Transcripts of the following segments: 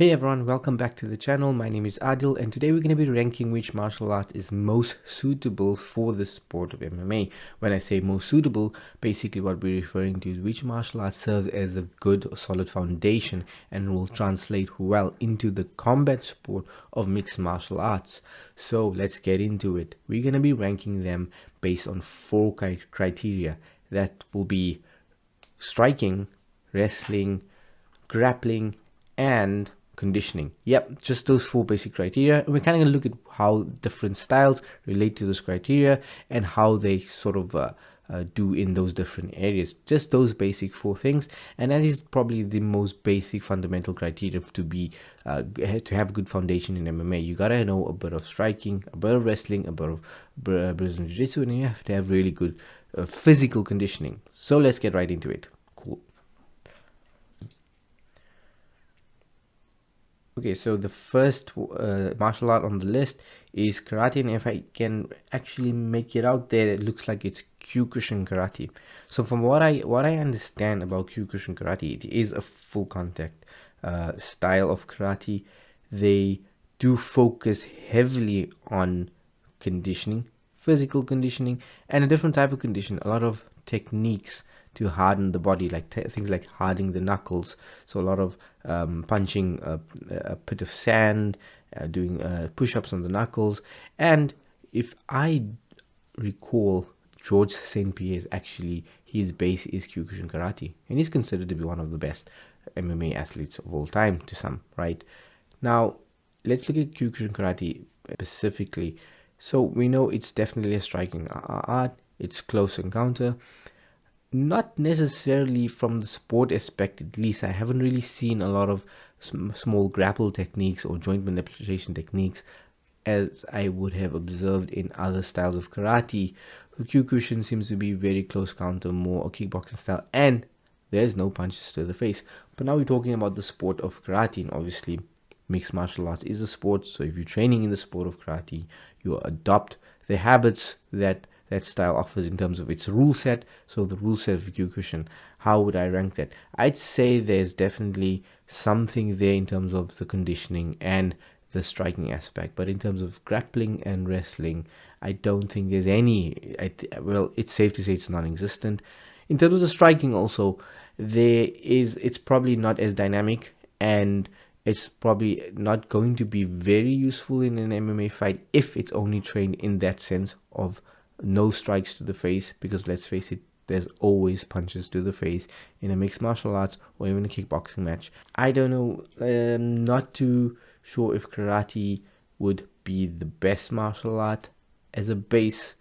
Hey everyone, welcome back to the channel. My name is Adil and today we're going to be ranking which martial art is most suitable for the sport of MMA. When I say most suitable, basically what we're referring to is which martial art serves as a good solid foundation and will translate well into the combat sport of mixed martial arts. So let's get into it. We're going to be ranking them based on four criteria. That will be striking, wrestling, grappling, and conditioning. Yep, just those four basic criteria. And we're kind of going to look at how different styles relate to those criteria and how they sort of do in those different areas. Just those basic four things, and that is probably the most basic fundamental criteria to be to have a good foundation in MMA. You gotta know a bit of striking, a bit of wrestling, a bit of Brazilian Jiu-Jitsu, and you have to have really good physical conditioning. So let's get right into it. Cool. Okay, so the first martial art on the list is karate, and if I can actually make it out there, it looks like it's Kyokushin karate. So from what I understand about Kyokushin karate, it is a full contact style of karate. They do focus heavily on conditioning, physical conditioning, and a different type of condition. A lot of techniques to harden the body, like things like hardening the knuckles. So a lot of punching a pit of sand, doing push-ups on the knuckles. And if I recall, George St. Pierre, actually his base is Kyokushin karate, and he's considered to be one of the best MMA athletes of all time to some, right? Now let's look at Kyokushin karate specifically. So we know it's definitely a striking art. It's close encounter. Not necessarily from the sport aspect, at least. I haven't really seen a lot of small grapple techniques or joint manipulation techniques as I would have observed in other styles of karate. Kyokushin seems to be very close counter, more a kickboxing style, and there's no punches to the face. But now we're talking about the sport of karate, and obviously mixed martial arts is a sport. So if you're training in the sport of karate, you adopt the habits that style offers in terms of its rule set. So the rule set of Kyokushin, how would I rank that? I'd say there's definitely something there in terms of the conditioning and the striking aspect, but in terms of grappling and wrestling, I don't think there's any. Well, it's safe to say it's non-existent. In terms of the striking also, it's probably not as dynamic, and it's probably not going to be very useful in an MMA fight if it's only trained in that sense of no strikes to the face, because let's face it, there's always punches to the face in a mixed martial arts or even a kickboxing match. I don't know, not too sure if karate would be the best martial art as a base,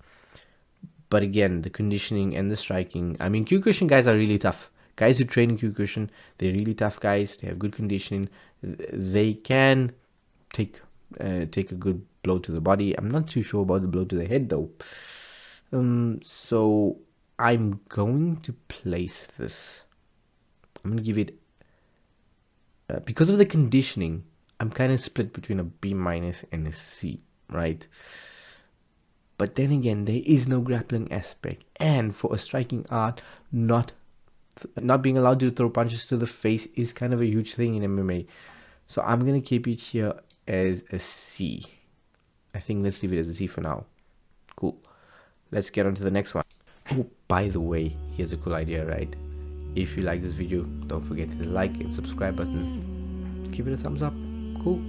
but again, the conditioning and the striking, I mean, Kyokushin guys are really tough. Guys who train in Kyokushin, they're really tough guys. They have good conditioning. They can take a good blow to the body. I'm not too sure about the blow to the head though. So I'm going to place this. I'm gonna give it because of the conditioning. I'm kind of split between a B- and a C, right? But then again, there is no grappling aspect, and for a striking art, not being allowed to throw punches to the face is kind of a huge thing in MMA. So I'm gonna keep it here as a C. I think let's leave it as a C for now. Cool. Let's get on to the next one. Oh, by the way, here's a cool idea, right? If you like this video, don't forget to hit the like and subscribe button. Give it a thumbs up. Cool.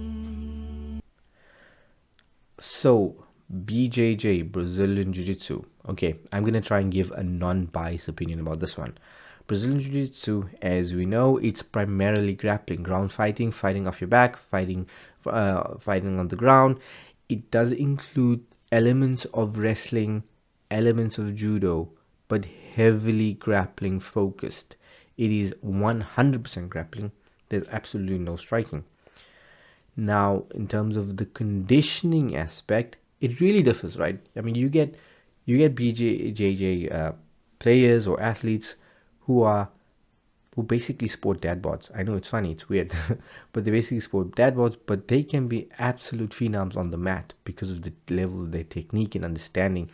So, BJJ, Brazilian Jiu-Jitsu. Okay, I'm going to try and give a non-biased opinion about this one. Brazilian Jiu-Jitsu, as we know, it's primarily grappling, ground fighting, fighting off your back, fighting on the ground. It does include elements of wrestling, elements of judo, but heavily grappling focused. It is 100% grappling. There's absolutely no striking. Now, in terms of the conditioning aspect, it really differs, right? I mean, you get BJJ players or athletes who basically sport dad bods. I know it's funny, it's weird, but they basically sport dad bods, but they can be absolute phenoms on the mat because of the level of their technique and understanding.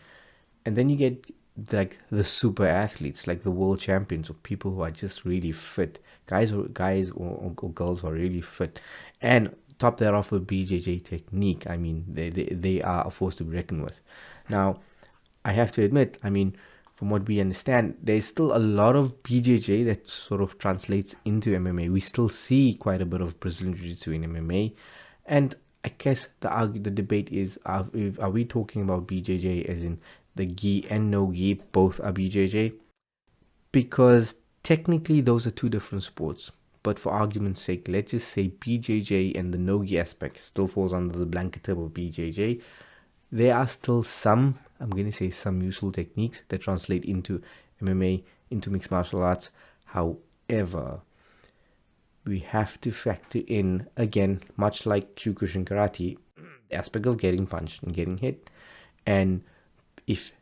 And then you get like the super athletes, like the world champions, or people who are just really fit, guys or girls who are really fit, and top that off with BJJ technique. I mean, they are a force to be reckoned with. Now, I have to admit, I mean, from what we understand, there's still a lot of BJJ that sort of translates into MMA. We still see quite a bit of Brazilian Jiu-Jitsu in MMA, and I guess the debate is: are we talking about BJJ as in the gi and no gi both are BJJ? Because technically those are two different sports. But for argument's sake, let's just say BJJ and the no gi aspect still falls under the blanket term of BJJ. There are still some, I'm going to say some useful techniques that translate into MMA, into mixed martial arts. However, we have to factor in, again, much like Kyokushin karate, the aspect of getting punched and getting hit. And if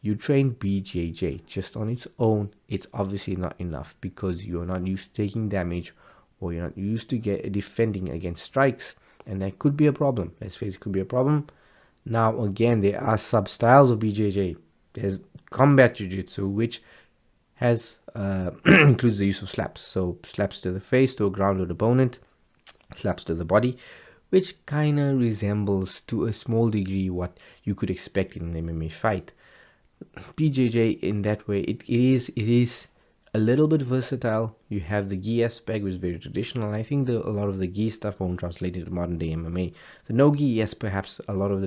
you train BJJ just on its own, it's obviously not enough because you're not used to taking damage, or you're not used to defending against strikes, and that could be a problem. Let's face it, could be a problem. Now, again, there are sub styles of BJJ. There's combat jiu-jitsu, which has includes the use of slaps. So slaps to the face to a grounded opponent, slaps to the body, which kind of resembles to a small degree what you could expect in an MMA fight. BJJ in that way, it is a little bit versatile. You have the gi aspect, which is very traditional. I think a lot of the gi stuff won't translate into modern day MMA. The no gi, yes, perhaps a lot of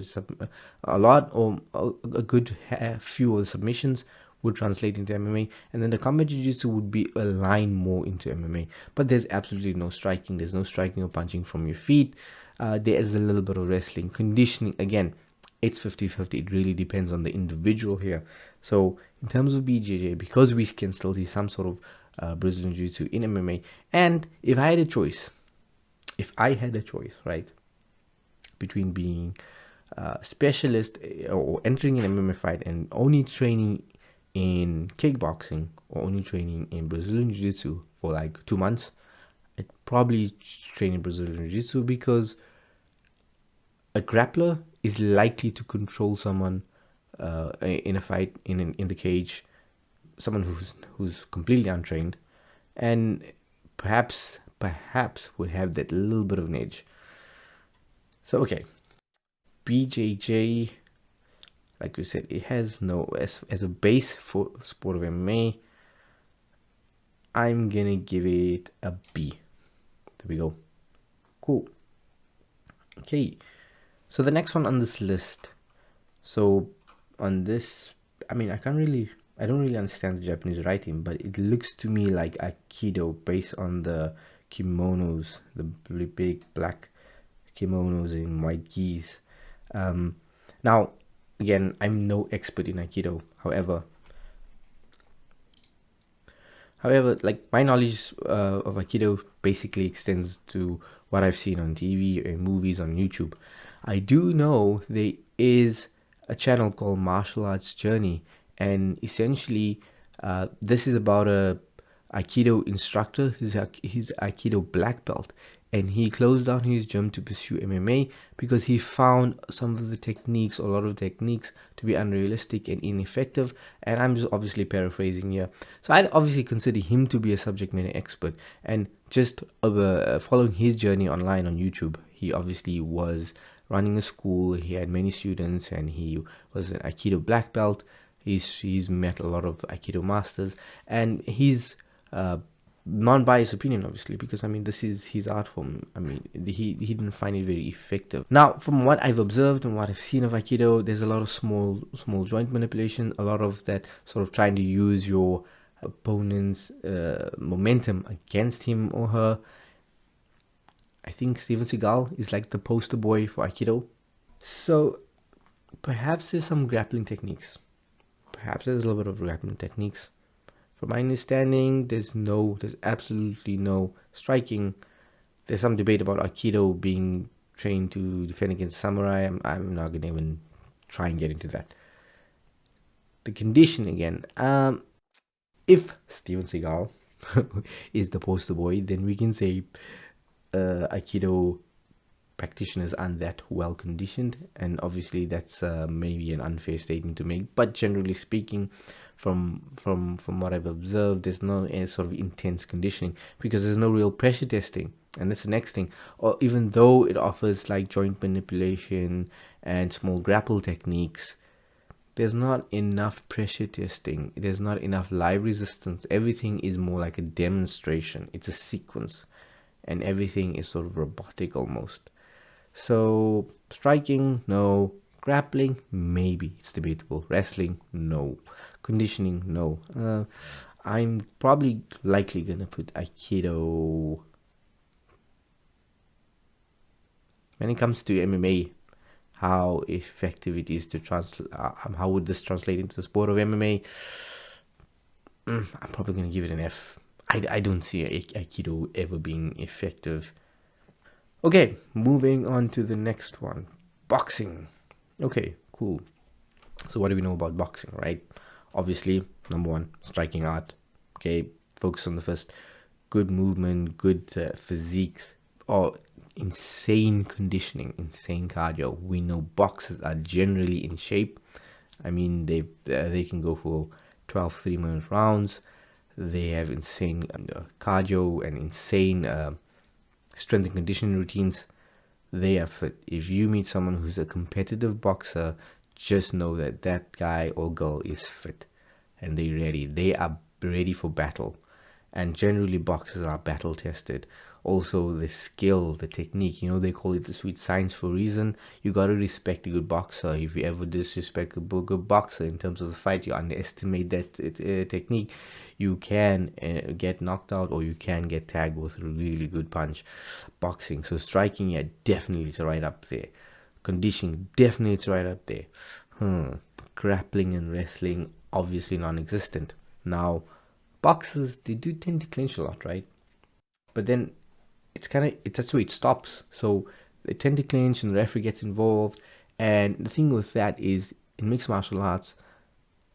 a good few of the submissions would translate into MMA, and then the combat jiu-jitsu would be aligned more into MMA. But there's absolutely no striking. There's no striking or punching from your feet. There is a little bit of wrestling, conditioning. Again, it's 50-50. It really depends on the individual here. So in terms of BJJ, because we can still see some sort of Brazilian Jiu-Jitsu in MMA, and if I had a choice, right, between being a specialist or entering an MMA fight and only training in kickboxing or only training in Brazilian Jiu-Jitsu for like 2 months, I'd probably train in Brazilian Jiu-Jitsu because a grappler is likely to control someone in a fight in the cage, someone who's completely untrained, and perhaps would have that little bit of an edge. So okay, BJJ, like we said, it has no as a base for sport of MMA. I'm gonna give it a B. There we go. Cool. Okay, so the next one on this list. So on this, I mean, I don't really understand the Japanese writing, but it looks to me like Aikido based on the kimonos, the big black kimonos in white gis. Now, again, I'm no expert in Aikido. However, like my knowledge of Aikido basically extends to what I've seen on TV and movies on YouTube. I do know there is a channel called Martial Arts Journey, and essentially this is about a Aikido instructor. He's Aikido black belt, and he closed down his gym to pursue MMA because he found some of the techniques, a lot of techniques, to be unrealistic and ineffective. And I'm just obviously paraphrasing here. So I'd obviously consider him to be a subject matter expert, and just following his journey online on YouTube, he obviously was running a school. He had many students, and he was an Aikido black belt. He's met a lot of Aikido masters, and he's non-biased opinion, obviously, because I mean this is his art form. I mean he didn't find it very effective. Now, from what I've observed and what I've seen of Aikido, there's a lot of small joint manipulation, a lot of that sort of trying to use your opponent's momentum against him or her. I think Steven Seagal is like the poster boy for Aikido. So perhaps there's some grappling techniques. Perhaps there's a little bit of grappling techniques. From my understanding, there's absolutely no striking. There's some debate about Aikido being trained to defend against samurai. I'm not gonna even try and get into that. The condition again. If Steven Seagal is the poster boy, then we can say Aikido practitioners aren't that well conditioned, and obviously that's maybe an unfair statement to make, but generally speaking, from what I've observed, there's no sort of intense conditioning because there's no real pressure testing. And that's the next thing. Or even though it offers like joint manipulation and small grapple techniques, there's not enough pressure testing. There's not enough live resistance. Everything is more like a demonstration. It's a sequence, and everything is sort of robotic almost. So striking, no. Grappling, maybe. It's debatable. Wrestling, no. Conditioning, no. I'm probably likely gonna put Aikido. When it comes to MMA, how effective it is to translate, how would this translate into the sport of MMA? I'm probably gonna give it an F. I don't see Aikido ever being effective. Okay, moving on to the next one, boxing. Okay, cool. So what do we know about boxing, right? Obviously, number one, striking art. Okay, focus on the first. Good movement, good physiques, or insane conditioning, insane cardio. We know boxers are generally in shape. I mean, they can go for 12 3-minute rounds. They have insane cardio and insane strength and conditioning routines. They are fit. If you meet someone who's a competitive boxer, just know that that guy or girl is fit and they're ready. They are ready for battle. And generally boxers are battle tested. Also the skill, the technique, they call it the sweet science for a reason. You got to respect a good boxer. If you ever disrespect a good boxer in terms of the fight, you underestimate that technique, you can get knocked out, or you can get tagged with a really good punch. Boxing, so striking, yeah, definitely it's right up there. Conditioning, definitely it's right up there. Grappling and wrestling, obviously non-existent. Now boxers, they do tend to clinch a lot, right? But then that's where it stops. So they tend to clinch and the referee gets involved. And the thing with that is, in mixed martial arts,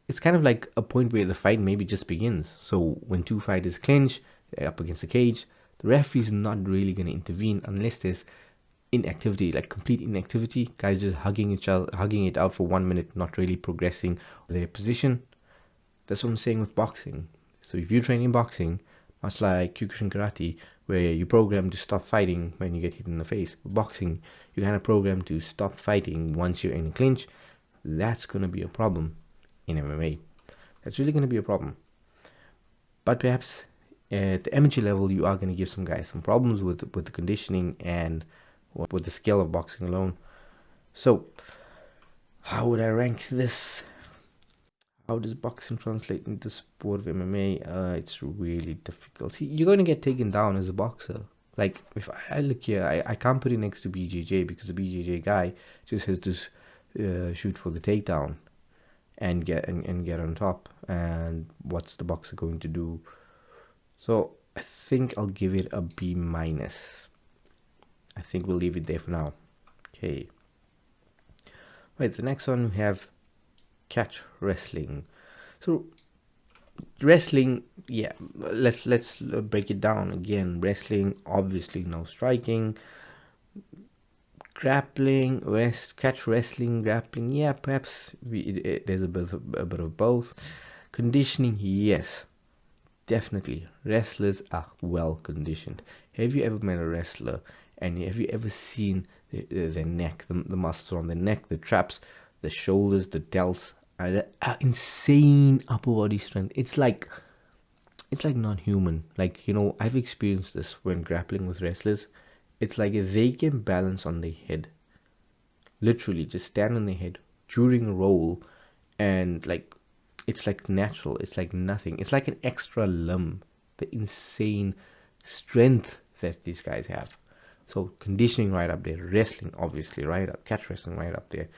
it's kind of like a point where the fight maybe just begins. So when two fighters clinch, they're up against the cage, the referee's not really going to intervene unless there's inactivity, like complete inactivity. Guys just hugging each other, hugging it out for 1 minute, not really progressing their position. That's what I'm saying with boxing. So if you're training boxing, much like Kyokushin karate, where you program to stop fighting when you get hit in the face, boxing, you kind of program to stop fighting once you're in a clinch. That's going to be a problem in MMA. That's really going to be a problem. But perhaps at the amateur level, you are going to give some guys some problems with the conditioning and with the skill of boxing alone. So how would I rank this? How does boxing translate into the sport of MMA? It's really difficult. See, you're going to get taken down as a boxer. Like, if I look here, I can't put it next to BJJ because the BJJ guy just has to shoot for the takedown and get on top. And what's the boxer going to do? So I think I'll give it a B minus. I think we'll leave it there for now. Okay. Right, the next one we have catch wrestling. So wrestling, yeah, let's break it down again. Wrestling, obviously no striking. Grappling, catch wrestling, grappling, yeah, perhaps there's a bit of both. Conditioning, yes, definitely. Wrestlers are well conditioned. Have you ever met a wrestler and have you ever seen their neck, the muscles on the neck, the traps, the shoulders, the delts? Insane upper body strength. It's like not human. Like, I've experienced this when grappling with wrestlers. It's like if they can balance on their head, literally just stand on their head during a roll, and like it's like natural. It's like nothing. It's like an extra limb. The insane strength that these guys have. So conditioning right up there. Wrestling obviously right up. Catch wrestling right up there.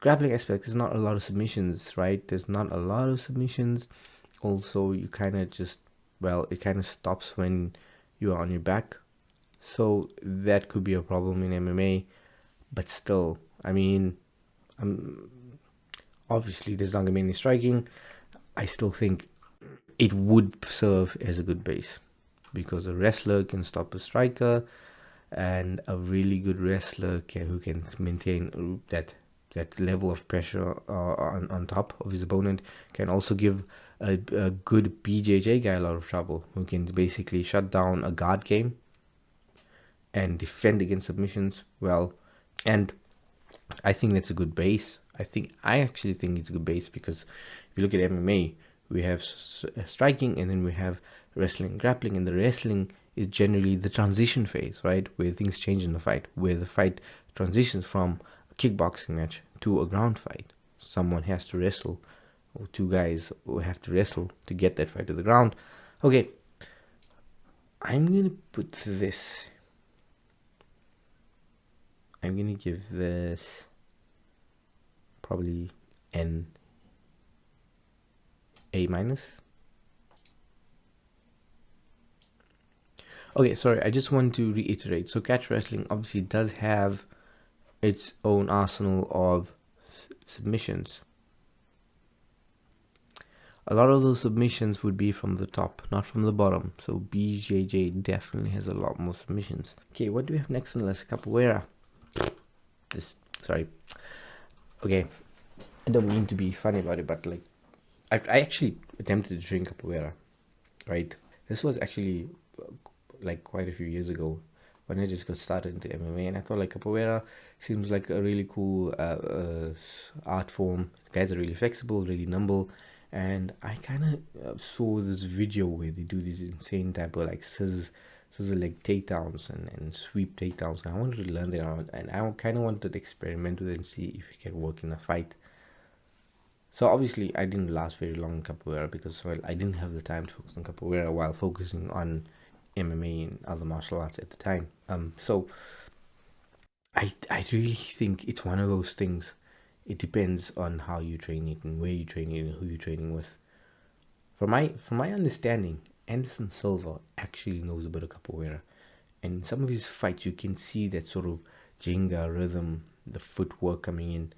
Grappling aspect, there's not a lot of submissions, right? There's not a lot of submissions. Also, you kind of it kind of stops when you are on your back. So that could be a problem in MMA. But still, I mean, obviously there's not going to be any striking. I still think it would serve as a good base because a wrestler can stop a striker. and a really good wrestler who can maintain that level of pressure on top of his opponent can also give a good BJJ guy a lot of trouble, who can basically shut down a guard game and defend against submissions well. And I think that's a good base. I actually think it's a good base, because if you look at MMA, we have striking, and then we have wrestling, grappling, and the wrestling is generally the transition phase, right, where things change in the fight, where the fight transitions from a kickboxing match to a ground fight. Someone has to wrestle, or two guys will have to wrestle to get that fight to the ground. Okay, I'm gonna put this. I'm gonna give this probably an A minus. Okay, sorry, I just want to reiterate. So catch wrestling obviously does have its own arsenal of submissions. A lot of those submissions would be from the top, not from the bottom. So BJJ definitely has a lot more submissions. Okay, what do we have next on the list? Capoeira. Sorry. Okay, I don't mean to be funny about it, but like, I actually attempted to train capoeira, right? This was actually like quite a few years ago when I just got started into MMA, and I thought like capoeira seems like a really cool art form. Guys are really flexible, really nimble, and I kind of saw this video where they do these insane type of like scissor leg takedowns and sweep takedowns, and I wanted to learn that out, and I kind of wanted to experiment with it and see if it can work in a fight. So obviously I didn't last very long in capoeira, because I didn't have the time to focus on capoeira while focusing on MMA and other martial arts at the time. So I really think it's one of those things. It depends on how you train it and where you train it and who you're training with. From my understanding, Anderson Silva actually knows a bit of capoeira, and in some of his fights you can see that sort of Jenga rhythm, the footwork coming in.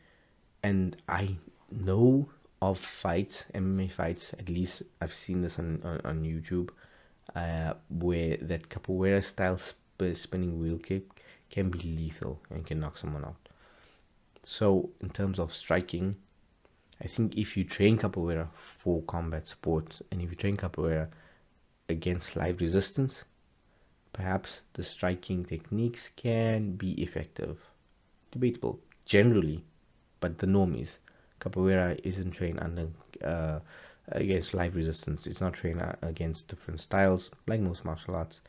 And I know of fights, MMA fights, at least I've seen this on YouTube, where that capoeira style spinning wheel kick can be lethal and can knock someone out. So in terms of striking, I think if you train capoeira for combat sports, and if you train capoeira against live resistance, perhaps the striking techniques can be effective. Debatable generally, but the norm is capoeira isn't trained under against live resistance. It's not trained against different styles like most martial arts.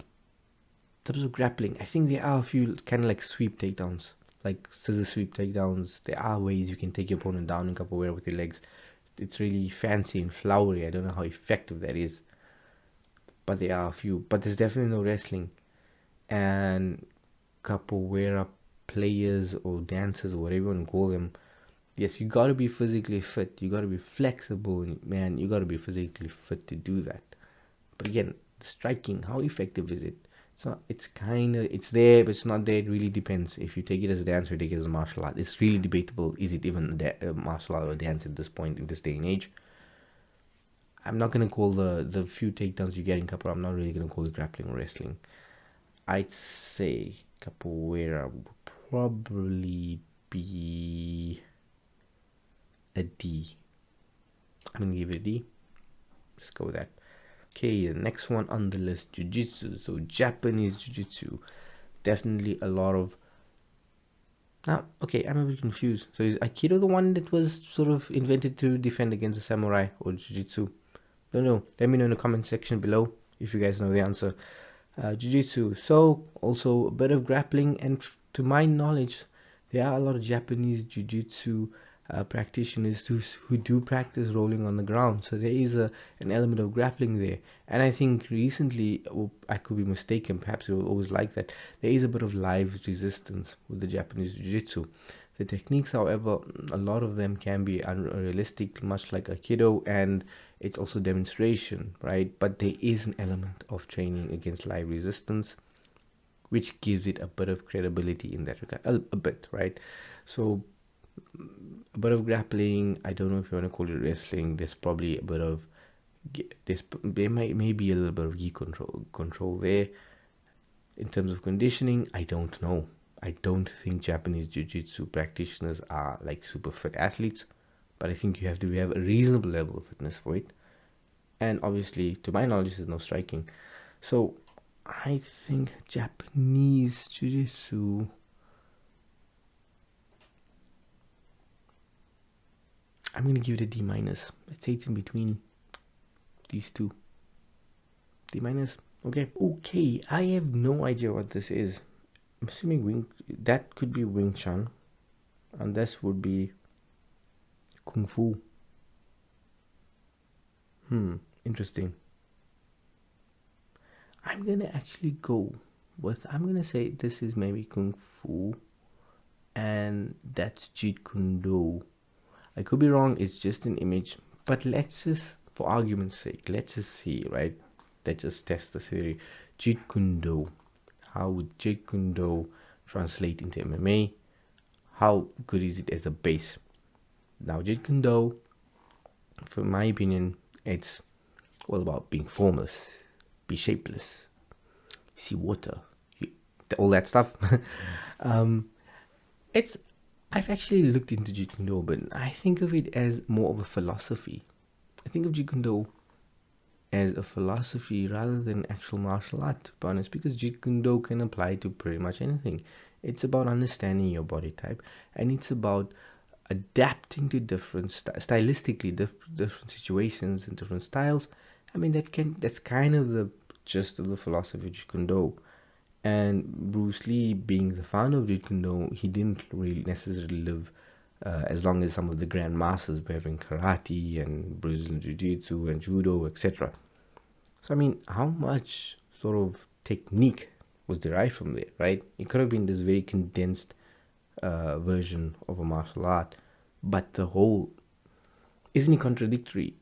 In terms of grappling, I think there are a few kind of like sweep takedowns, like scissor sweep takedowns. There are ways you can take your opponent down in capoeira with your legs. It's really fancy and flowery. I don't know how effective that is, but there are a few. But there's definitely no wrestling. And capoeira players or dancers or whatever you want to call them, yes, you gotta be physically fit. You gotta be flexible, man. You gotta be physically fit to do that. But again, the striking, how effective is it? It's not. It's there, but it's not there. It really depends. If you take it as a dance or take it as a martial art, it's really debatable. Is it even a martial art or dance at this point in this day and age? I'm not gonna call the few takedowns you get in capoeira. I'm not really gonna call it grappling or wrestling. I'd say capoeira would probably be a D. I'm gonna give it a D. Let's go with that. Okay, the next one on the list, Jiu-Jitsu. So Japanese Jiu-Jitsu, definitely a lot of. Now, okay, I'm a bit confused. So is Aikido the one that was sort of invented to defend against a samurai, or Jiu-Jitsu? Don't know. Let me know in the comment section below if you guys know the answer. Jiu-Jitsu. So also a bit of grappling, and to my knowledge, there are a lot of Japanese Jiu-Jitsu practitioners who do practice rolling on the ground. So there is an element of grappling there. And I think recently, I could be mistaken, perhaps it was always like that, there is a bit of live resistance with the Japanese Jiu-Jitsu. The techniques, however, a lot of them can be unrealistic, much like Aikido, and it's also demonstration, right? But there is an element of training against live resistance, which gives it a bit of credibility in that regard, a bit, right? So a bit of grappling. I don't know if you want to call it wrestling. There's probably a bit of there may be a little bit of gi control there. In terms of conditioning, I don't know. I don't think Japanese jiu-jitsu practitioners are like super fit athletes, but I think you have to have a reasonable level of fitness for it. And obviously, to my knowledge, there's no striking. So I think Japanese jiu-jitsu, I'm gonna give it a D minus. Let's say it's in between these two. D minus. Okay, I have no idea what this is. I'm assuming that could be Wing Chun, and this would be Kung Fu. Interesting. I'm gonna actually go I'm gonna say this is maybe Kung Fu, and that's Jeet Kune Do. I could be wrong, it's just an image, but let's just, for argument's sake, let's just see, right? Let's just test the theory. Jeet Kune Do. How would Jeet Kune Do translate into MMA? How good is it as a base? Now, Jeet Kune Do, for my opinion, it's all about being formless, be shapeless, see water, all that stuff. I've actually looked into Jeet Kune Do, but I think of it as more of a philosophy. I think of Jeet Kune Do as a philosophy rather than actual martial art, to be honest, because Jeet Kune Do can apply to pretty much anything. It's about understanding your body type, and it's about adapting to different stylistically different situations and different styles. I mean, that's kind of the gist of the philosophy of Jeet Kune Do. And Bruce Lee, being the founder of Jeet Kune Do, he didn't really necessarily live as long as some of the grand masters were having karate and Brazilian Jiu-Jitsu and Judo, etc. So I mean, how much sort of technique was derived from there, right? It could have been this very condensed version of a martial art, but the whole, isn't it contradictory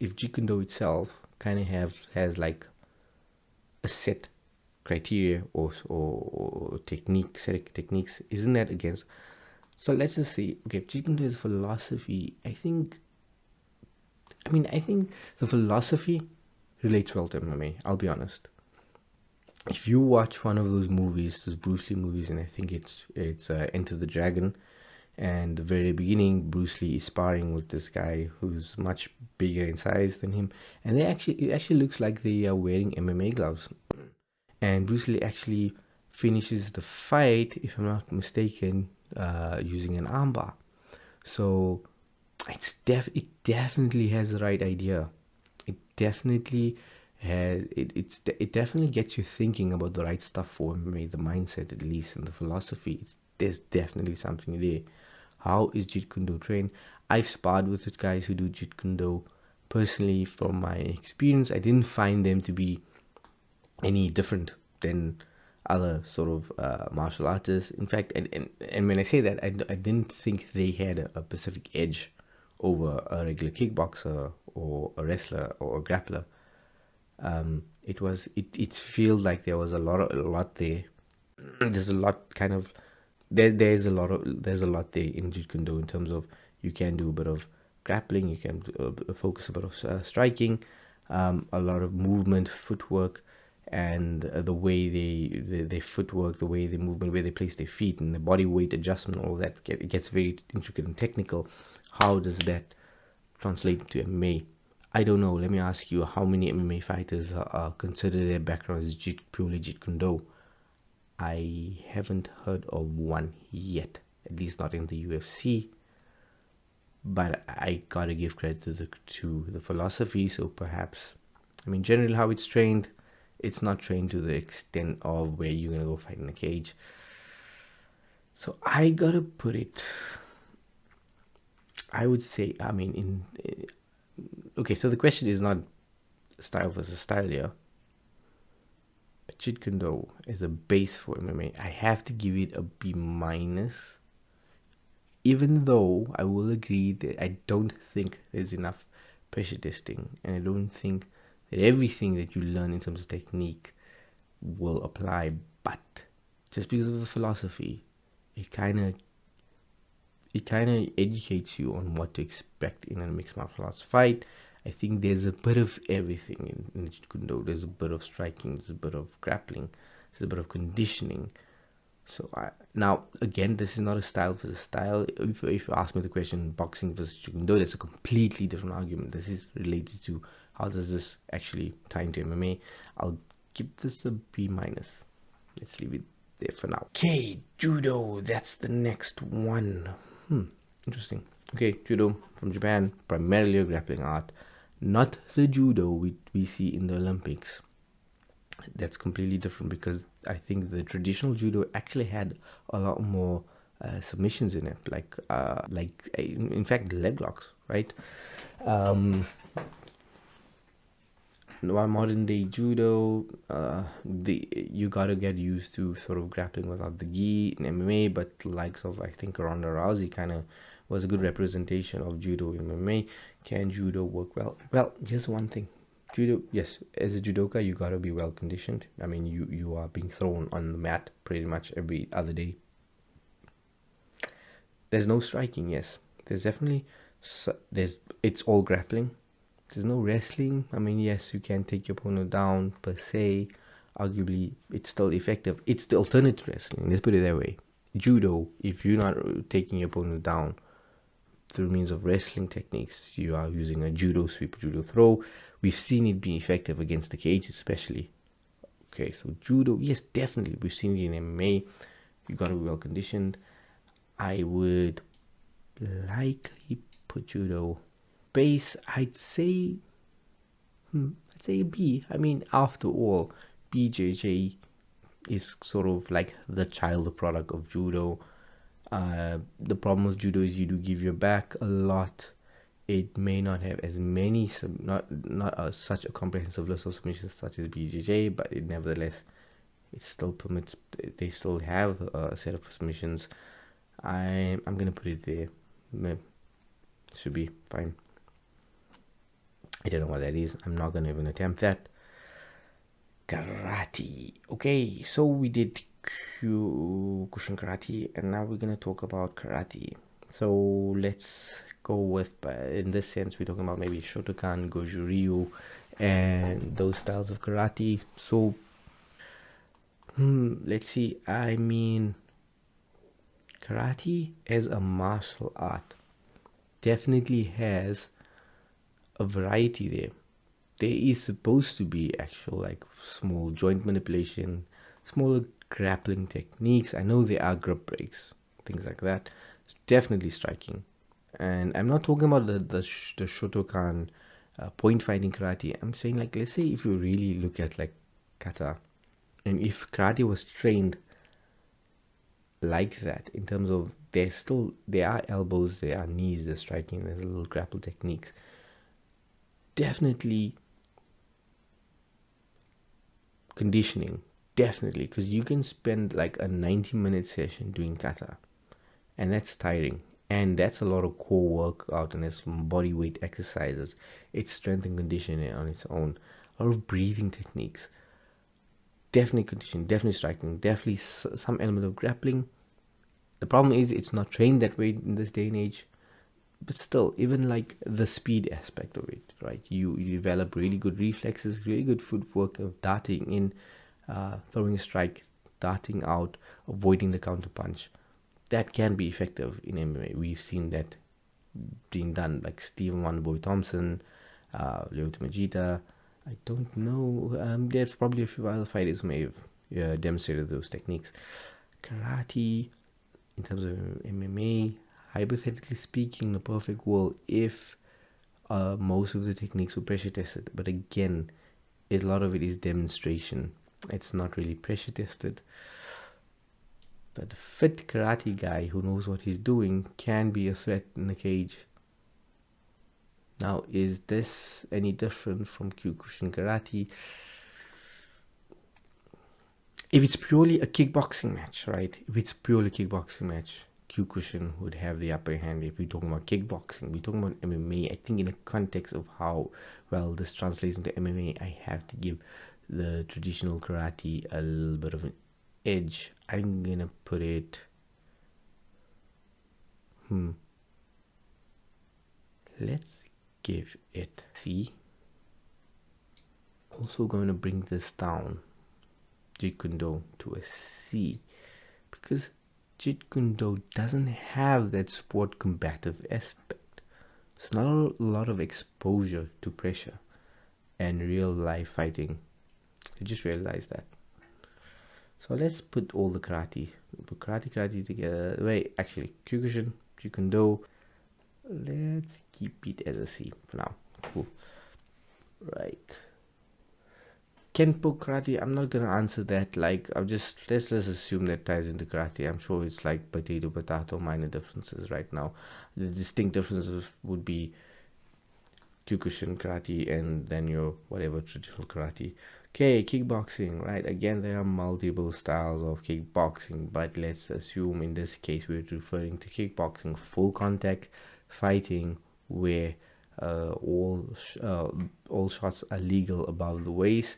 if Jeet Kune Do itself kind of has like a set criteria or technique, set of techniques? Isn't that against? So let's just see. Okay, Jeet Kune Do is philosophy. I think the philosophy relates well to MMA. I'll be honest. If you watch one of those movies, those Bruce Lee movies, and I think it's Enter the Dragon, and the very beginning, Bruce Lee is sparring with this guy who's much bigger in size than him, and it actually looks like they are wearing MMA gloves. And Bruce Lee actually finishes the fight, if I'm not mistaken, using an armbar. So it definitely has the right idea. It definitely it definitely gets you thinking about the right stuff for MMA, the mindset at least, and the philosophy. There's definitely something there. How is Jeet Kune Do trained? I've sparred with the guys who do Jeet Kune Do. Personally, from my experience, I didn't find them to be any different than other sort of martial artists. In fact, and when I say that, I didn't think they had a specific edge over a regular kickboxer or a wrestler or a grappler. It feels like there was a lot there. There's a lot kind of there's a lot there in Jeet Kune Do in terms of you can do a bit of grappling, you can focus a bit of striking, a lot of movement, footwork, and the way they footwork, the way they movement, where they place their feet, and the body weight adjustment, all that it gets very intricate and technical. How does that translate to MMA? I don't know. Let me ask you, how many MMA fighters consider their background as purely Jeet Kune Do? I haven't heard of one yet, at least not in the UFC. But I gotta give credit to the philosophy. So perhaps, I mean, generally how it's trained, it's not trained to the extent of where you're gonna go fight in a cage. So I gotta put it, I would say, I mean, okay, so the question is not style versus style here. But Jeet Kune Do is a base for MMA. I have to give it a B minus, even though I will agree that I don't think there's enough pressure testing, and I don't think that everything that you learn in terms of technique will apply. But just because of the philosophy, it kind of educates you on what to expect in a mixed martial arts fight. I think there's a bit of everything in Jeet Kune Do. There's a bit of striking, there's a bit of grappling, It's a bit of conditioning. So now again, this is not a style versus style. If you ask me the question, boxing versus Taekwondo, that's a completely different argument. This is related to how does this actually tie into MMA. I'll give this a B minus. Let's leave it there for now. Okay, Judo. That's the next one. Interesting. Okay, Judo from Japan, primarily a grappling art, not the Judo we see in the Olympics. That's completely different, because I think the traditional Judo actually had a lot more submissions in it, like in fact leg locks, right? While modern day Judo, you gotta get used to sort of grappling without the gi in MMA, but the likes of, I think, Ronda Rousey kind of was a good representation of Judo in MMA. Can Judo work well? Well, just one thing. Judo, yes, as a judoka, you gotta be well conditioned. I mean, you are being thrown on the mat pretty much every other day. There's no striking, yes. There's definitely it's all grappling. There's no wrestling. I mean, yes, you can take your opponent down per se. Arguably, it's still effective. It's the alternative to wrestling. Let's put it that way. Judo, if you're not taking your opponent down through means of wrestling techniques, you are using a judo sweep, judo throw. We've seen it be effective against the cage, especially. Okay, so judo, yes, definitely. We've seen it in MMA. You gotta be well conditioned. I would likely put judo base. I'd say a B. I mean, after all, BJJ is sort of like the child product of judo. The problem with judo is you do give your back a lot. It may not have as many such a comprehensive list of submissions such as BJJ, but it nevertheless, it still permits. They still have a set of submissions. I'm gonna put it there. Should be fine. I don't know what that is. I'm not gonna even attempt that. Karate. Okay, so we did Kyokushin karate, and now we're gonna talk about karate. So let's go with, in this sense, we're talking about maybe Shotokan, Goju Ryu, and those styles of karate. So let's see. I mean, karate as a martial art definitely has a variety there. There is supposed to be actual like small joint manipulation, smaller grappling techniques. I know there are grip breaks, things like that. It's definitely striking. And I'm not talking about the Shotokan point fighting karate. I'm saying, like, let's say if you really look at like Kata, and if karate was trained like that, in terms of there are elbows, there are knees, there's striking, there's little grapple techniques. Definitely conditioning, definitely, because you can spend like a 90-minute session doing kata, and that's tiring, and that's a lot of core workout, and it's body weight exercises. It's strength and conditioning on its own. A lot of breathing techniques. Definitely conditioning, definitely striking, definitely some element of grappling. The problem is it's not trained that way in this day and age. But still, even like the speed aspect of it, right? You develop really good reflexes, really good footwork of darting in, throwing a strike, darting out, avoiding the counter punch. That can be effective in MMA. We've seen that being done, like Stephen Wonderboy Thompson, Lyoto Machida. I don't know. There's probably a few other fighters who may have demonstrated those techniques. Karate, in terms of MMA, hypothetically speaking, in a perfect world, if most of the techniques were pressure tested, but again, a lot of it is demonstration. It's not really pressure tested. But the fit karate guy who knows what he's doing can be a threat in the cage. Now, is this any different from Kyokushin karate? If it's purely a kickboxing match, right? If it's purely a kickboxing match, Kyokushin would have the upper hand. If we're talking about kickboxing, we're talking about MMA. I think in the context of how well this translates into MMA, I have to give the traditional karate a little bit of an edge. I'm gonna put it. Let's give it C. Also going to bring this down. Jeet Kune to a C, because Jeet Kune doesn't have that sport combative aspect. It's not a lot of exposure to pressure and real life fighting. I just realized that. So let's put all the karate together. Wait, actually, Kyokushin, Jeet Kune. Let's keep it as a C for now. Cool. Right. Kenpo karate, I'm not gonna answer that. Like, let's assume that ties into karate. I'm sure it's like potato, minor differences right now. The distinct differences would be Kyokushin karate and then your whatever traditional karate. Okay, kickboxing, right? Again, there are multiple styles of kickboxing, but let's assume in this case we're referring to kickboxing, full contact fighting, where all shots are legal above the waist,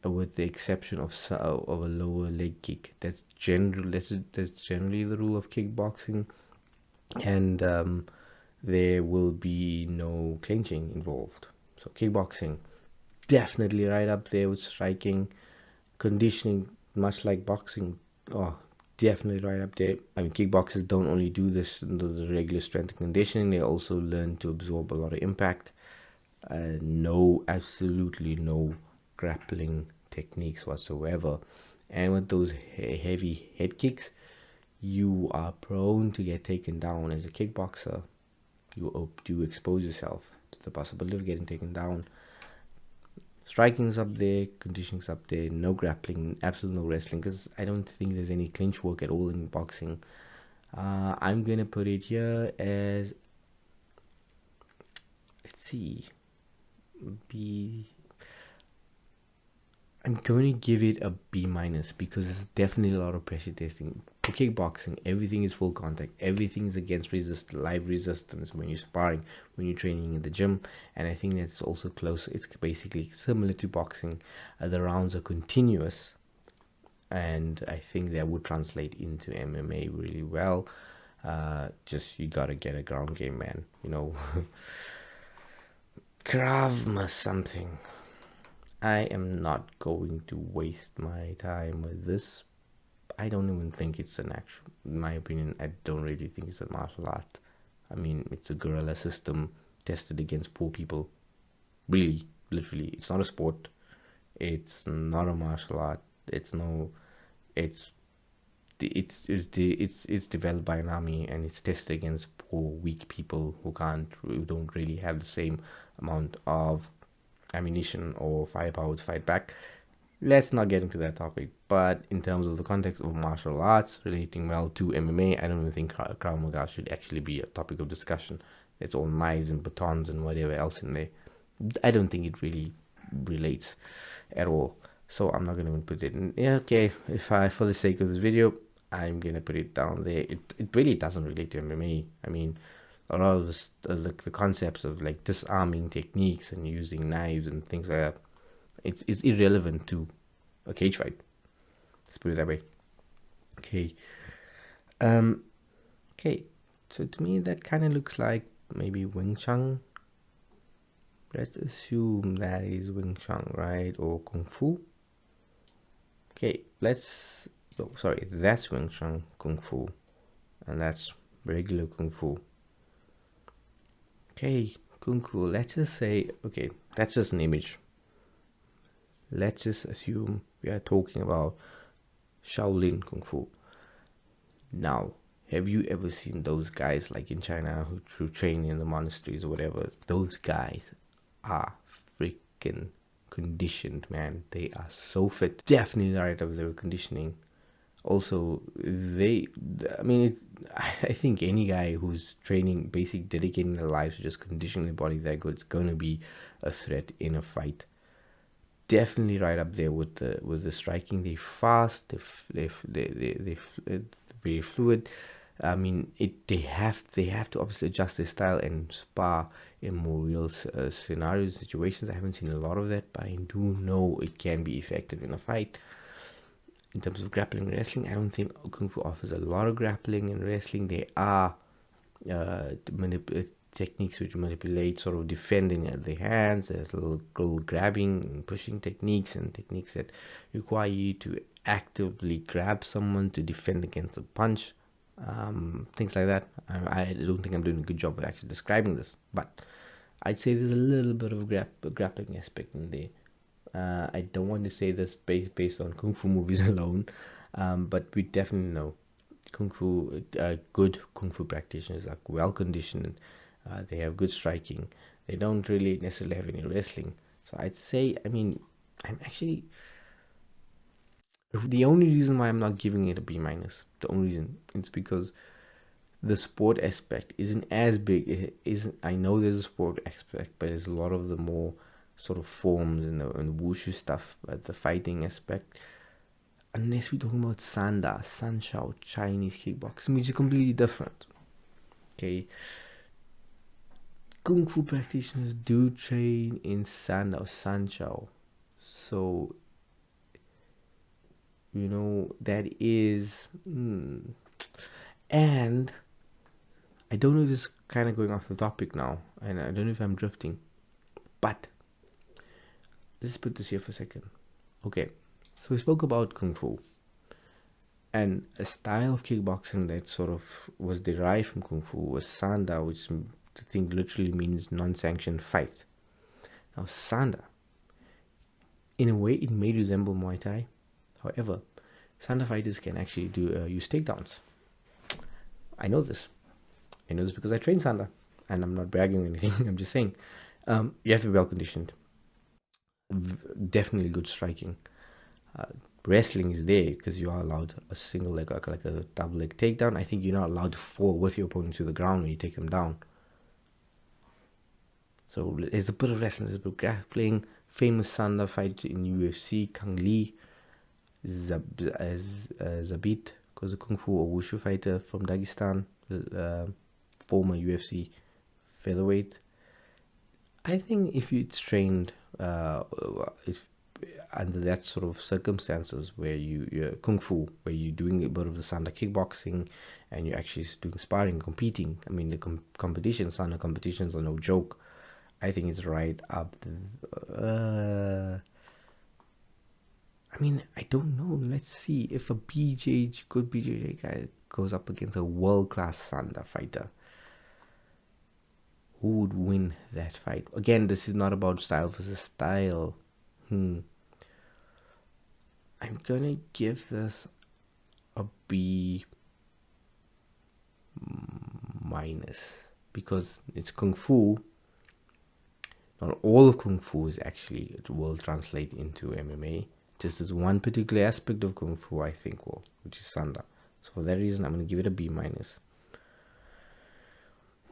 with the exception of a lower leg kick. That's generally the rule of kickboxing, and there will be no clinching involved. So kickboxing, definitely right up there with striking. Conditioning, much like boxing, oh, definitely right up there. I mean, kickboxers don't only do this in the regular strength and conditioning, they also learn to absorb a lot of impact. Absolutely no grappling techniques whatsoever. And with those heavy head kicks, you are prone to get taken down. As a kickboxer, you do expose yourself to the possibility of getting taken down. Striking's up there, conditioning's up there, no grappling, absolutely no wrestling, because I don't think there's any clinch work at all in boxing. I'm gonna put it here as, let's see, B. I'm going to give it a B minus, because there's definitely a lot of pressure testing. For kickboxing, everything is full contact. Everything is against live resistance when you're sparring, when you're training in the gym. And I think that's also close. It's basically similar to boxing. The rounds are continuous. And I think that would translate into MMA really well. Just you got to get a ground game, man. You know, Krav Maga something. I am not going to waste my time with this. I don't even think it's an actual, in my opinion, I don't really think it's a martial art. I mean, it's a guerrilla system tested against poor people. Really, literally, it's not a sport. It's not a martial art. It's developed by an army, and it's tested against poor, weak people who don't really have the same amount of ammunition or firepower to fight back. Let's not get into that topic. But in terms of the context of martial arts relating well to MMA, I don't even think Krav Maga should actually be a topic of discussion. It's all knives and batons and whatever else in there. I don't think it really relates at all. So I'm not gonna put it in. Yeah, okay. For the sake of this video, I'm gonna put it down there. It really doesn't relate to MMA. I mean, a lot of the concepts of like disarming techniques and using knives and things like that, it's irrelevant to a cage fight. Let's put it that way. Okay. Okay. So to me, that kind of looks like maybe Wing Chun. Let's assume that is Wing Chun, right? Or Kung Fu. Okay. That's Wing Chun Kung Fu, and that's regular Kung Fu. Okay, Kung Fu, let's just say, okay, that's just an image. Let's just assume we are talking about Shaolin Kung Fu. Now, have you ever seen those guys like in China who train in the monasteries or whatever? Those guys are freaking conditioned, man. They are so fit. Definitely right of their conditioning. Also, I think any guy who's training, dedicating their lives to just conditioning their body that good is going to be a threat in a fight. Definitely right up there with the striking. They're fast. They're very fluid. I mean, they have to obviously adjust their style and spar in more real scenarios, situations. I haven't seen a lot of that, but I do know it can be effective in a fight. In terms of grappling and wrestling, I don't think Kung Fu offers a lot of grappling and wrestling. They are techniques which manipulate, sort of defending the hands. There's little grabbing and pushing techniques, and techniques that require you to actively grab someone to defend against a punch. Things like that. I don't think I'm doing a good job of actually describing this, but I'd say there's a little bit of a grappling aspect in there. I don't want to say this based on kung fu movies alone, but we definitely know good kung fu practitioners are well conditioned. They have good striking. They don't really necessarily have any wrestling. So I'd say, I mean, I'm actually, the only reason why I'm not giving it a B minus, the only reason, it's because the sport aspect isn't as big. It isn't. I know there's a sport aspect, but there's a lot of the more sort of forms and the wushu stuff, but the fighting aspect, unless we're talking about Sanda, Sanshao, Chinese kickboxing, which is completely different. Okay. Kung Fu practitioners do train in Sanda or Sanshao. So, that is. And I don't know if this is kind of going off the topic now, and I don't know if I'm drifting, but let's put this here for a second. Okay, so we spoke about Kung Fu and a style of kickboxing that sort of was derived from Kung Fu was Sanda, which I think literally means non-sanctioned fight. Now, Sanda, in a way, it may resemble Muay Thai. However, Sanda fighters can actually use takedowns. I know this because I train Sanda, and I'm not bragging or anything. I'm just saying, you have to be well conditioned. Definitely good striking. Wrestling is there because you are allowed a single leg, like a double leg takedown. I think you're not allowed to fall with your opponent to the ground when you take them down. So there's a bit of wrestling, there's a bit of grappling. Famous Sanda fight in UFC, Kang Lee, Zabit, was a Kung Fu or Wushu fighter from Dagestan, former UFC featherweight. I think if it's trained if under that sort of circumstances where you're Kung Fu, where you're doing a bit of the Sanda kickboxing and you're actually doing sparring, competing. I mean, the competitions, Sanda competitions are no joke. I think it's right up. I mean, I don't know. Let's see if a good BJJ guy goes up against a world-class Sanda fighter. Who would win that fight? Again, this is not about style versus style. I'm gonna give this a B minus because it's Kung Fu. Not all of Kung Fu is actually, it will translate into MMA. Just as one particular aspect of Kung Fu, I think, which is Sanda. So for that reason, I'm going to give it a B minus.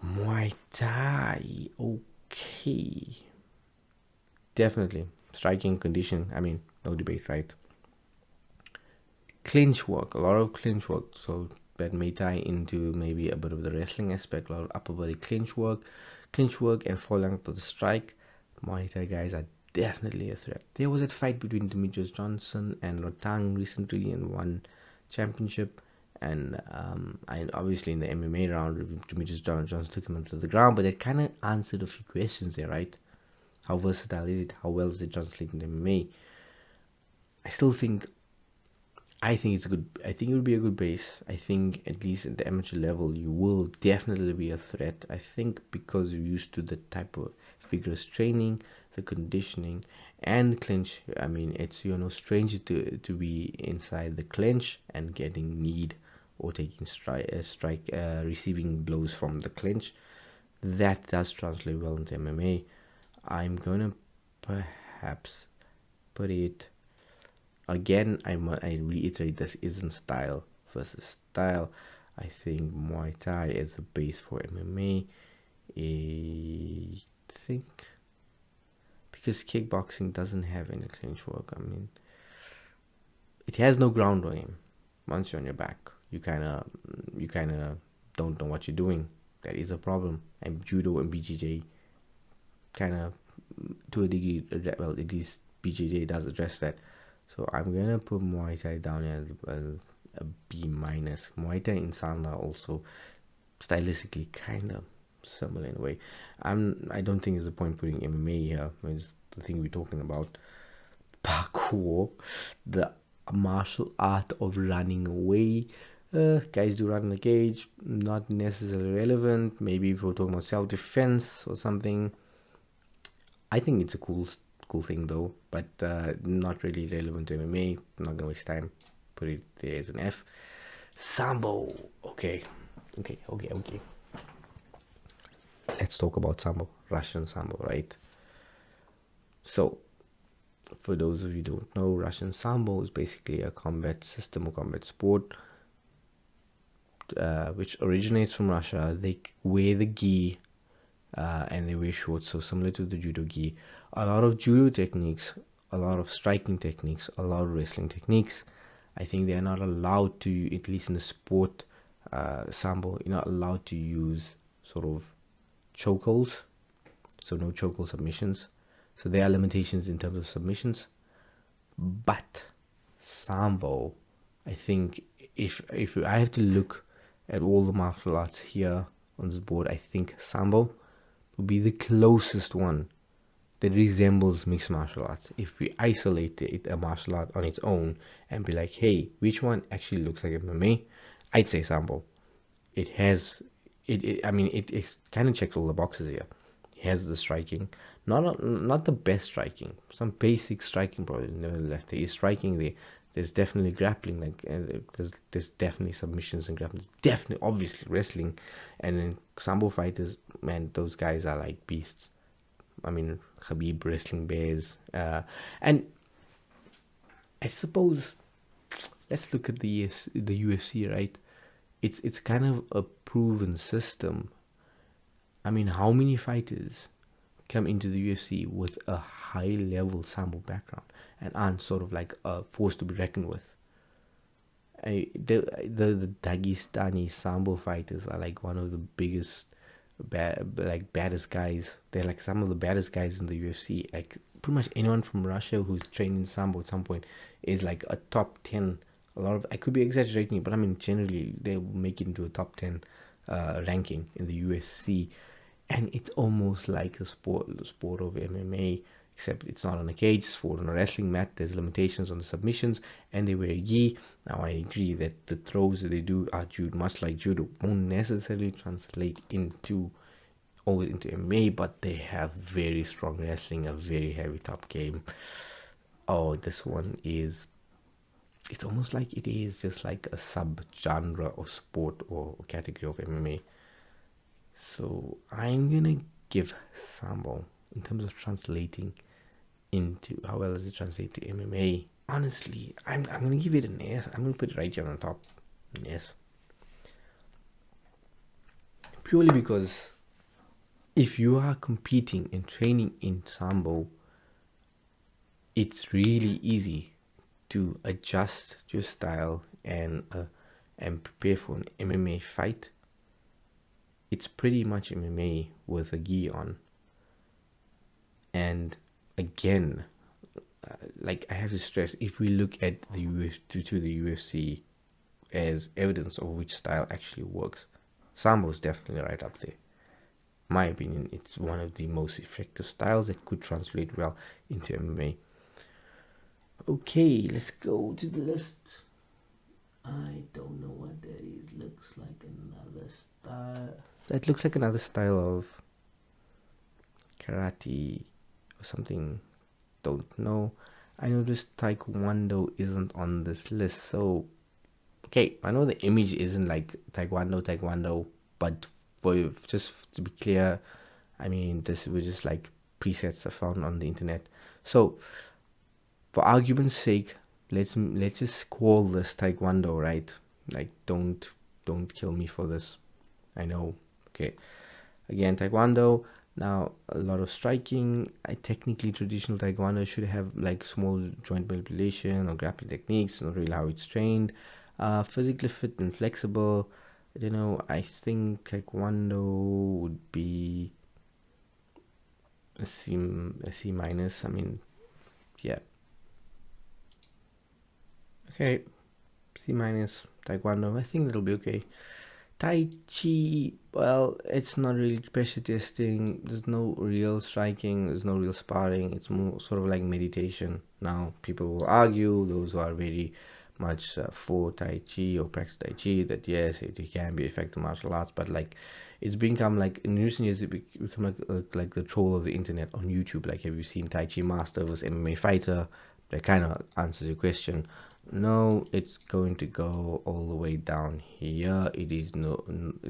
Muay Thai, okay. Definitely. Striking, condition, I mean, no debate, right? Clinch work, a lot of clinch work. So that may tie into maybe a bit of the wrestling aspect, a lot of upper body clinch work and falling up for the strike. Muay Thai guys are definitely a threat. There was a fight between Demetrius Johnson and Rotang recently in one championship, and I obviously in the MMA round, Demetrius Johnson took him onto the ground, but it kind of answered a few questions there, right? How versatile is it? How well does it translate in MMA? I think it's good. I think it would be a good base. I think at least at the amateur level, you will definitely be a threat. I think because you're used to the type of vigorous training, the conditioning, and the clinch. I mean, you're no stranger to be inside the clinch and getting kneed or taking receiving blows from the clinch. That does translate well into MMA. I'm gonna perhaps put it. Again, I reiterate, this isn't style versus style. I think Muay Thai is a base for MMA. I think because kickboxing doesn't have any clinch work. I mean, it has no ground game. Once you're on your back, you kind of don't know what you're doing. That is a problem. And Judo and BJJ kind of, to a degree, well, at least BJJ does address that. So I'm gonna put Muay Thai down as a B minus. Muay Thai in Sanda also stylistically kind of similar in a way. I don't think it's the point putting MMA here. It's the thing we're talking about. Parkour, the martial art of running away. Guys do run in the cage, not necessarily relevant. Maybe if we're talking about self-defense or something, I think it's a cool thing though, but not really relevant to MMA. I'm not gonna waste time. Put it there as an F. Sambo. Okay. Let's talk about Sambo, Russian Sambo, right? So, for those of you who don't know, Russian Sambo is basically a combat system or combat sport which originates from Russia. They wear the gi and they wear shorts, so similar to the judo gi. A lot of judo techniques, a lot of striking techniques, a lot of wrestling techniques. I think they're not allowed to, at least in the sport Sambo, you're not allowed to use sort of chokeholds, so no chokehold submissions. So there are limitations in terms of submissions. But Sambo, I think if I have to look at all the martial arts here on this board, I think Sambo would be the closest one that resembles mixed martial arts. If we isolate it, a martial art on its own, and be like, hey, which one actually looks like MMA? I'd say Sambo. It has it kind of checks all the boxes here. It has the striking, not the best striking, some basic striking probably. Nevertheless, there is striking there. There's definitely grappling, like there's definitely submissions and grappling. There's definitely, obviously, wrestling, and then Sambo fighters, man, those guys are like beasts. I mean, Khabib wrestling bears, and I suppose let's look at the UFC, right? It's kind of a proven system. I mean, how many fighters come into the UFC with a high level Sambo background and aren't sort of like a force to be reckoned with? The Dagestani Sambo fighters are like one of the biggest, baddest guys. They're like some of the baddest guys in the UFC. Like pretty much anyone from Russia who's trained in Sambo at some point is like a top 10. A lot of, I could be exaggerating it, but I mean generally they make it into a top 10 ranking in the UFC. And it's almost like the sport of MMA, except it's not on a cage, it's fought on a wrestling mat. There's limitations on the submissions, and they wear gi. Now I agree that the throws that they do are much like judo, won't necessarily translate into always into MMA, but they have very strong wrestling, a very heavy top game. Oh, this one is, it's almost like it is just like a sub genre or sport or category of MMA. So I'm gonna give Sambo, in terms of translating into how well does it translate to MMA. Honestly, I'm gonna give it an S. I'm gonna put it right here on top. Yes. Purely because if you are competing and training in Sambo, it's really easy to adjust your style and prepare for an MMA fight. It's pretty much MMA with a gi on. And again, like I have to stress, if we look at the UFC as evidence of which style actually works, Sambo is definitely right up there. In my opinion, it's one of the most effective styles that could translate well into MMA. Okay, let's go to the list. I don't know what that is. Looks like another style. That looks like another style of karate or something. Don't know. I noticed Taekwondo isn't on this list. So, okay, I know the image isn't like Taekwondo, but for just to be clear, I mean, this was just like presets I found on the internet. So, for argument's sake, let's just call this Taekwondo, right? Like, don't kill me for this. I know. Okay. Again, Taekwondo. Now, a lot of striking. Technically, traditional Taekwondo should have like small joint manipulation or grappling techniques. Not really how it's trained. Physically fit and flexible. I don't know. I think Taekwondo would be a C minus. I mean, yeah. Okay, C minus Taekwondo. I think it'll be okay. Tai Chi, well, it's not really pressure testing. There's no real striking. There's no real sparring. It's more sort of like meditation. Now, people will argue, those who are very much for Tai Chi or practice Tai Chi, that yes, it can be effective martial arts, but like it's become like in recent years, it become like the troll of the internet on YouTube. Like, have you seen Tai Chi master versus MMA fighter? That kind of answers your question. No, it's going to go all the way down here. It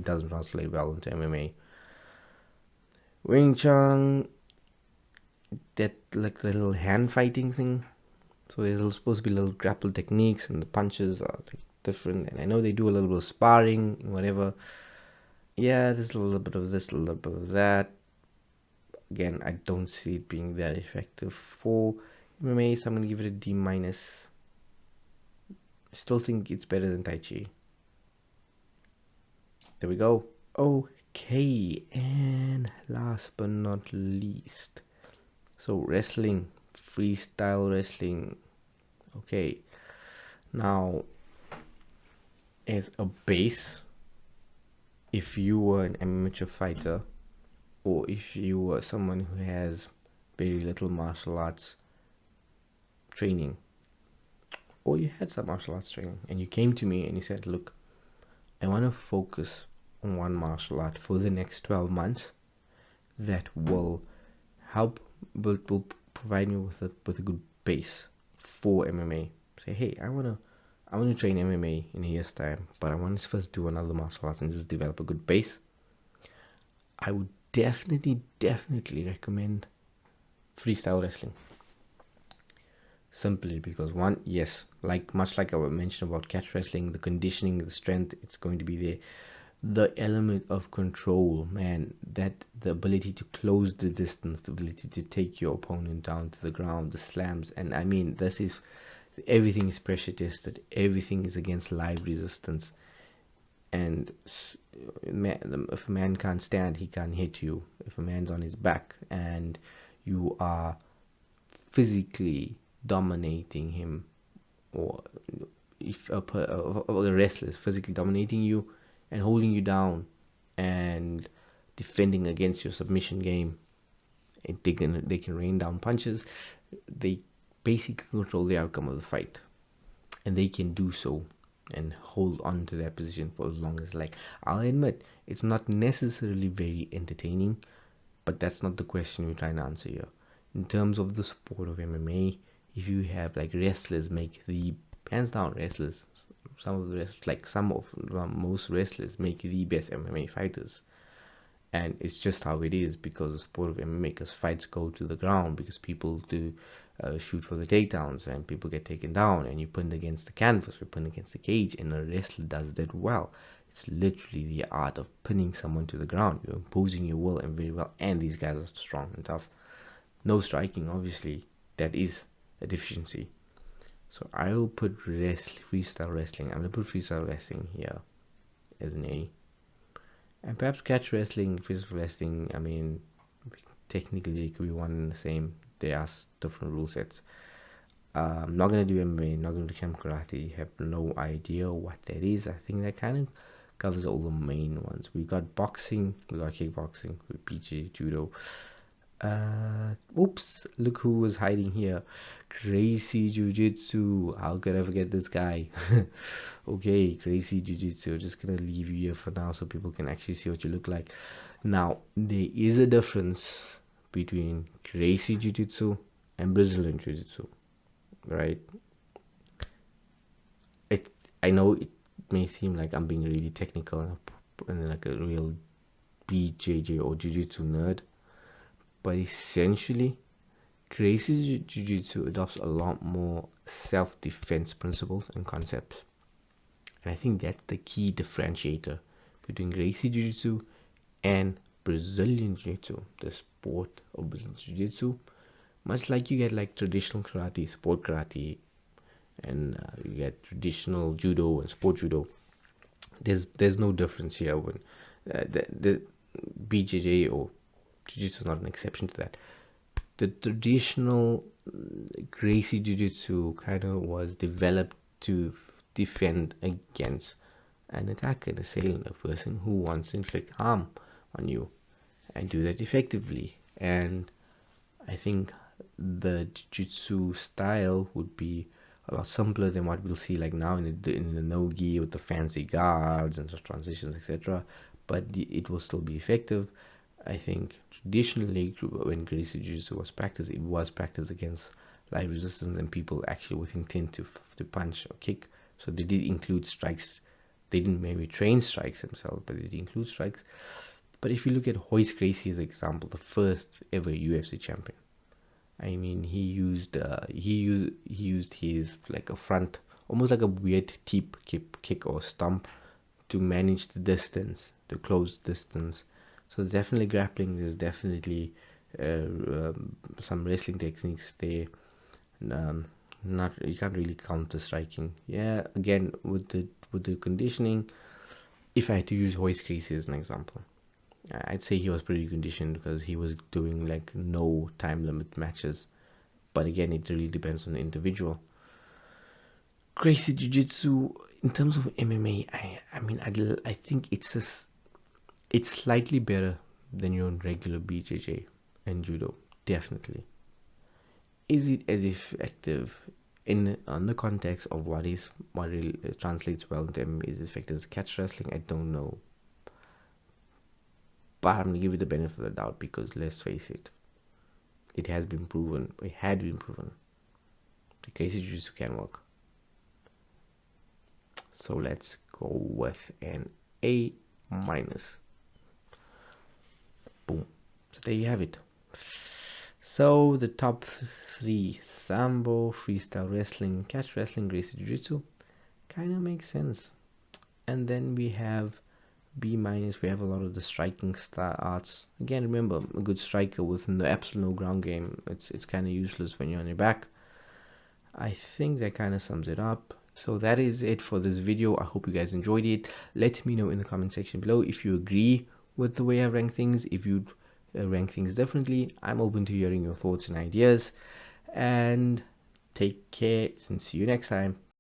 doesn't translate well into MMA. Wing Chun, that like the little hand fighting thing. So there's supposed to be little grapple techniques, and the punches are like different. And I know they do a little bit of sparring, whatever. Yeah, there's a little bit of this, a little bit of that. Again, I don't see it being that effective for MMA, so I'm gonna give it a D minus. I still think it's better than Tai Chi. There we go. Okay, and last but not least, so wrestling, freestyle wrestling. Okay, now as a base, if you were an amateur fighter, or if you were someone who has very little martial arts training, or you had some martial arts training, and you came to me and you said, look, I want to focus on one martial art for the next 12 months that will help, but will provide me with a good base for MMA. Say, hey, I want to train MMA in a year's time, but I want to first do another martial art and just develop a good base. I would definitely recommend freestyle wrestling. Simply because, one, yes, like much like I mentioned about catch wrestling, the conditioning, the strength, it's going to be there. The element of control, man, that the ability to close the distance, the ability to take your opponent down to the ground, the slams, and I mean, this is, everything is pressure tested, everything is against live resistance. And if a man can't stand, he can't hit you. If a man's on his back and you are physically dominating him, or if a wrestler is physically dominating you and holding you down and defending against your submission game, and they can rain down punches, they basically control the outcome of the fight, and they can do so and hold on to that position for as long as, like, I'll admit, it's not necessarily very entertaining, but that's not the question we're trying to answer here. In terms of the sport of MMA, if you have like wrestlers make the hands down wrestlers, most wrestlers make the best MMA fighters, and it's just how it is because the sport of MMA, because fights go to the ground, because people do shoot for the takedowns, and people get taken down, and you put against the canvas, you're put against the cage, and a wrestler does that well. It's literally the art of pinning someone to the ground. You're imposing your will, and very well, and these guys are strong and tough. No striking, obviously, that is a deficiency. So I will put freestyle wrestling. I'm gonna put freestyle wrestling here as an A, and perhaps catch wrestling, physical wrestling. I mean, technically it could be one and the same. They are different rule sets. I'm not gonna do MMA. Not gonna do camp karate. Have no idea what that is. I think that kind of covers all the main ones. We got boxing. We got kickboxing. With Bjj, Judo. Oops, look who was hiding here. Gracie Jiu-Jitsu. How could I forget this guy? Okay, Gracie Jiu-Jitsu. Just gonna leave you here for now so people can actually see what you look like. Now, there is a difference between Gracie Jiu-Jitsu and Brazilian Jiu-Jitsu, right? I know it may seem like I'm being really technical and like a real BJJ or Jiu-Jitsu nerd, but essentially, Gracie's Jiu-Jitsu adopts a lot more self-defense principles and concepts. And I think that's the key differentiator between Gracie Jiu-Jitsu and Brazilian Jiu-Jitsu, the sport of Brazilian Jiu-Jitsu. Much like you get like traditional karate, sport karate, and you get traditional judo and sport judo. There's no difference here. When the BJJ or Jiu-Jitsu is not an exception to that. The traditional Gracie Jiu-Jitsu kind of was developed to defend against an attacker, an assailant, a person who wants to inflict harm on you, and do that effectively. And I think the jiu-jitsu style would be a lot simpler than what we'll see like now in the no-gi with the fancy guards and the transitions, etc. But it will still be effective. I think traditionally, when Gracie Jiu-Jitsu was practiced, it was practiced against live resistance and people actually with intent to punch or kick. So they did include strikes. They didn't maybe train strikes themselves, but they did include strikes. But if you look at Hoist Gracie as an example, the first ever UFC champion, I mean, he used his like a front, almost like a weird teep kick or stomp to manage the distance, the close distance. So definitely grappling. There's definitely some wrestling techniques there. Not, you can't really counter striking. Yeah, again with the conditioning. If I had to use Hoist Gracie as an example, I'd say he was pretty conditioned because he was doing like no time limit matches. But again, it really depends on the individual. Gracie Jiu-Jitsu, in terms of MMA, I think it's slightly better than your regular BJJ and Judo, definitely. Is it as effective in on the context of what really translates well into MMA? Is it effective as catch wrestling? I don't know, but I'm gonna give it the benefit of the doubt because let's face it, it has been proven. It had been proven. The Gracie Jiu-Jitsu can work. So let's go with an A minus. Boom. So there you have it. So the top 3: Sambo, Freestyle Wrestling, Catch Wrestling, Gracie Jiu-Jitsu, kind of makes sense. And then we have B minus. We have a lot of the striking arts. Again, remember, a good striker with absolute no ground game, it's kind of useless when you're on your back. I think that kind of sums it up. So that is it for this video. I hope you guys enjoyed it. Let me know in the comment section below if you agree with the way I rank things, if you'd rank things differently. I'm open to hearing your thoughts and ideas. And take care and see you next time.